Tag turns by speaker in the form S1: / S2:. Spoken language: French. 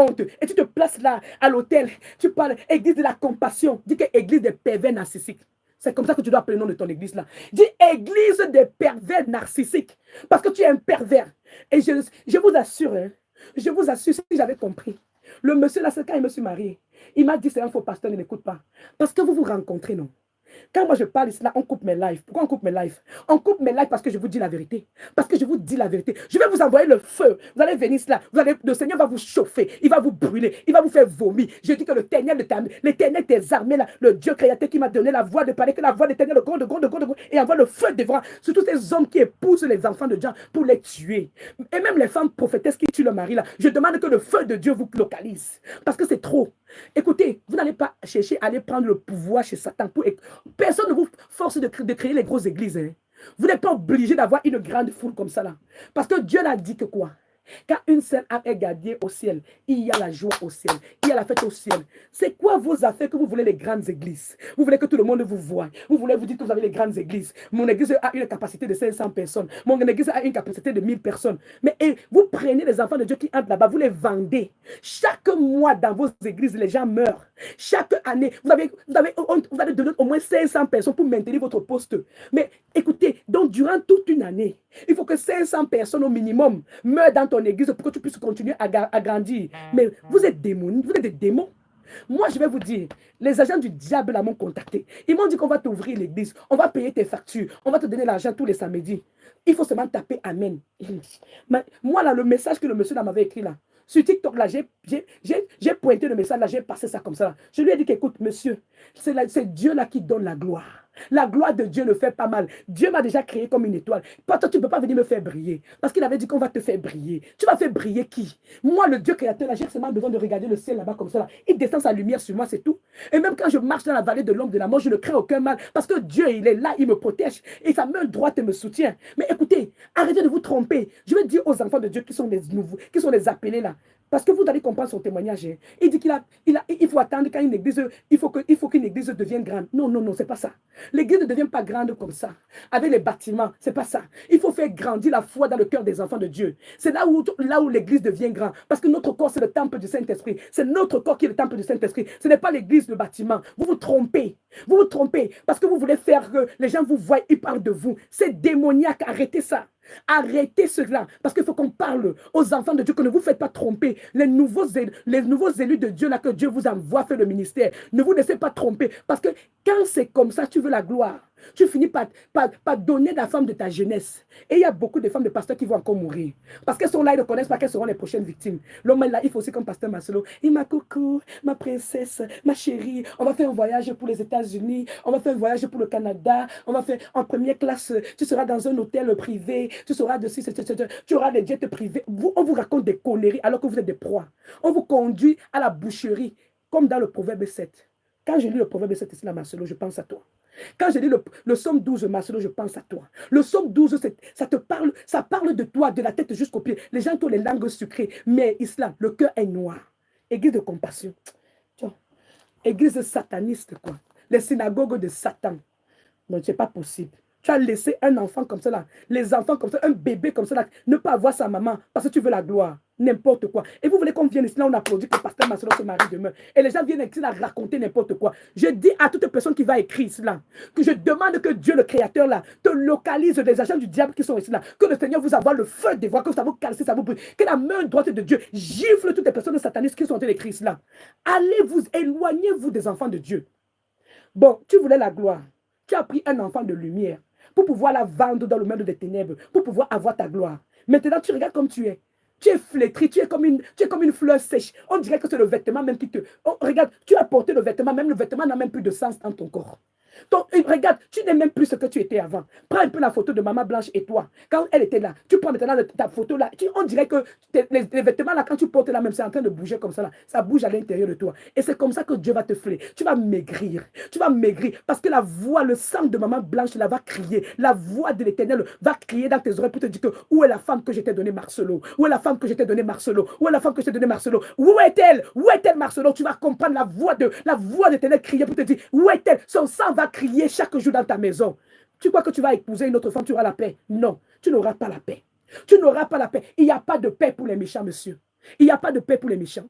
S1: honte. Et tu te places là, à l'hôtel. Tu parles, église de la compassion. Dis que église des pervers narcissiques. C'est comme ça que tu dois appeler le nom de ton église là. Dis église des pervers narcissiques. Parce que tu es un pervers. Et je vous assure, hein, je vous assure, si j'avais compris. Le monsieur là, c'est quand il me suis marié. Il m'a dit c'est un faux pasteur, ne l'écoute pas. Parce que vous vous rencontrez, non? Quand moi je parle ici, là, on coupe mes lives. Pourquoi on coupe mes lives? On coupe mes lives parce que je vous dis la vérité. Parce que je vous dis la vérité. Je vais vous envoyer le feu. Vous allez venir là. Le Seigneur va vous chauffer. Il va vous brûler. Il va vous faire vomir. Je dis que l'Éternel des armées, là, le Dieu créateur qui m'a donné la voix de parler, que la voix de l'Éternel, le grand, et envoie le feu devant sur tous ces hommes qui épousent les enfants de Dieu pour les tuer. Et même les femmes prophétesses qui tuent le mari, là. Je demande que le feu de Dieu vous localise. Parce que c'est trop. Écoutez, vous n'allez pas chercher à aller prendre le pouvoir chez Satan. Personne ne vous force de créer les grosses églises. Hein. Vous n'êtes pas obligé d'avoir une grande foule comme ça là. Parce que Dieu n'a dit que quoi? Quand une seule âme est gardée au ciel, il y a la joie au ciel, il y a la fête au ciel. C'est quoi vos affaires que vous voulez les grandes églises? Vous voulez que tout le monde vous voie. Vous voulez vous dire que vous avez les grandes églises. Mon église a une capacité de 500 personnes. Mon église a une capacité de 1000 personnes. Mais vous prenez les enfants de Dieu qui entrent là-bas, vous les vendez. Chaque mois dans vos églises, les gens meurent. Chaque année, vous allez donner au moins 500 personnes pour maintenir votre poste. Mais écoutez, donc durant toute une année, il faut que 500 personnes au minimum meurent dans ton église pour que tu puisses continuer à grandir. Mais vous êtes démoniques, vous êtes des démons. Moi, je vais vous dire, les agents du diable m'ont contacté. Ils m'ont dit qu'on va t'ouvrir l'église, on va payer tes factures, on va te donner l'argent tous les samedis. Il faut seulement taper Amen. Mais moi, là, le message que le monsieur là m'avait écrit là, sur TikTok, là, j'ai pointé le message, là, j'ai passé ça comme ça. Là. Je lui ai dit qu'écoute, monsieur, c'est Dieu là qui donne la gloire. La gloire de Dieu ne fait pas mal. Dieu m'a déjà créé comme une étoile. Toi, tu ne peux pas venir me faire briller. Parce qu'il avait dit qu'on va te faire briller. Tu vas faire briller qui? Moi, le Dieu créateur, là, j'ai seulement besoin de regarder le ciel là-bas comme ça. Là. Il descend sa lumière sur moi, c'est tout. Et même quand je marche dans la vallée de l'ombre de la mort, je ne crains aucun mal. Parce que Dieu, il est là, il me protège. Et sa main droite me soutient. Mais écoutez, arrêtez de vous tromper. Je vais dire aux enfants de Dieu qui sont les nouveaux, qui sont les appelés là. Parce que vous allez comprendre son témoignage. Hein. Il dit il faut attendre quand une église, il faut qu'une église devienne grande. Non, non, non, c'est pas ça. L'église ne devient pas grande comme ça. Avec les bâtiments, c'est pas ça. Il faut faire grandir la foi dans le cœur des enfants de Dieu. C'est là où l'église devient grande. Parce que notre corps, c'est le temple du Saint-Esprit. C'est notre corps qui est le temple du Saint-Esprit. Ce n'est pas l'église, le bâtiment. Vous vous trompez. Vous vous trompez. Parce que vous voulez faire que les gens vous voient, ils parlent de vous. C'est démoniaque. Arrêtez ça. Arrêtez cela, parce qu'il faut qu'on parle aux enfants de Dieu, que ne vous faites pas tromper. Les nouveaux élus de Dieu, là, que Dieu vous envoie faire le ministère, ne vous laissez pas tromper, parce que quand c'est comme ça, tu veux la gloire. Tu finis par donner la femme de ta jeunesse. Et il y a beaucoup de femmes de pasteurs qui vont encore mourir. Parce qu'elles sont là, ils ne connaissent pas qu'elles seront les prochaines victimes. L'homme là, il faut aussi comme pasteur Marcelo. Il m'a coucou, ma princesse, ma chérie. On va faire un voyage pour les États-Unis. On va faire un voyage pour le Canada. On va faire en première classe. Tu seras dans un hôtel privé. Tu seras dessus, tu auras des jets privés. On vous raconte des conneries alors que vous êtes des proies. On vous conduit à la boucherie, comme dans le Proverbe 7. Quand je lis le Proverbe 7 ici, là, Marcelo, je pense à toi. Quand je lis le Somme 12, Marcelo, je pense à toi. Le Somme 12, ça parle de toi, de la tête jusqu'aux pieds. Les gens qui ont les langues sucrées, mais islam, le cœur est noir. Église de compassion. Église sataniste, quoi. Les synagogues de Satan. Non, ce n'est pas possible. Tu as laissé un enfant comme ça, là, les enfants comme ça, un bébé comme ça, là, ne pas avoir sa maman parce que tu veux la gloire. N'importe quoi. Et vous voulez qu'on vienne ici, là, on applaudit que le pasteur Marcelo se marie demain. Et les gens viennent ici, là, raconter n'importe quoi. Je dis à toute personne qui va écrire cela, que je demande que Dieu, le Créateur, là, te localise des agents du diable qui sont ici, là. Que le Seigneur vous envoie le feu des voix, que ça vous calce, ça vous brûle. Que la main droite de Dieu gifle toutes les personnes satanistes qui sont en train d'écrire cela. Allez-vous, éloignez-vous des enfants de Dieu. Bon, tu voulais la gloire. Tu as pris un enfant de lumière pour pouvoir la vendre dans le monde des ténèbres, pour pouvoir avoir ta gloire. Maintenant, tu regardes comme tu es. Tu es flétri, tu es comme une fleur sèche. On dirait que c'est le vêtement même qui te... Oh, regarde, tu as porté le vêtement, même le vêtement n'a même plus de sens dans ton corps. Donc, regarde, tu n'es même plus ce que tu étais avant. Prends un peu la photo de Maman Blanche et toi. Quand elle était là, tu prends maintenant ta photo là. On dirait que les vêtements là, quand tu portes là, même c'est en train de bouger comme ça là. Ça bouge à l'intérieur de toi. Et c'est comme ça que Dieu va te flécher. Tu vas maigrir. Tu vas maigrir. Parce que la voix, le sang de Maman Blanche là va crier. La voix de l'Éternel va crier dans tes oreilles pour te dire que où est la femme que je t'ai donnée, Marcelo? Où est la femme que je t'ai donnée, Marcelo? Où est la femme que je t'ai donnée, Marcelo? Où est-elle? Où est-elle, Marcelo? Tu vas comprendre la voix de l'Éternel crier pour te dire où est-elle? Son sang va crier chaque jour dans ta maison. Tu crois que tu vas épouser une autre femme, tu auras la paix? Non, tu n'auras pas la paix. Tu n'auras pas la paix. Il n'y a pas de paix pour les méchants, monsieur. Il n'y a pas de paix pour les méchants.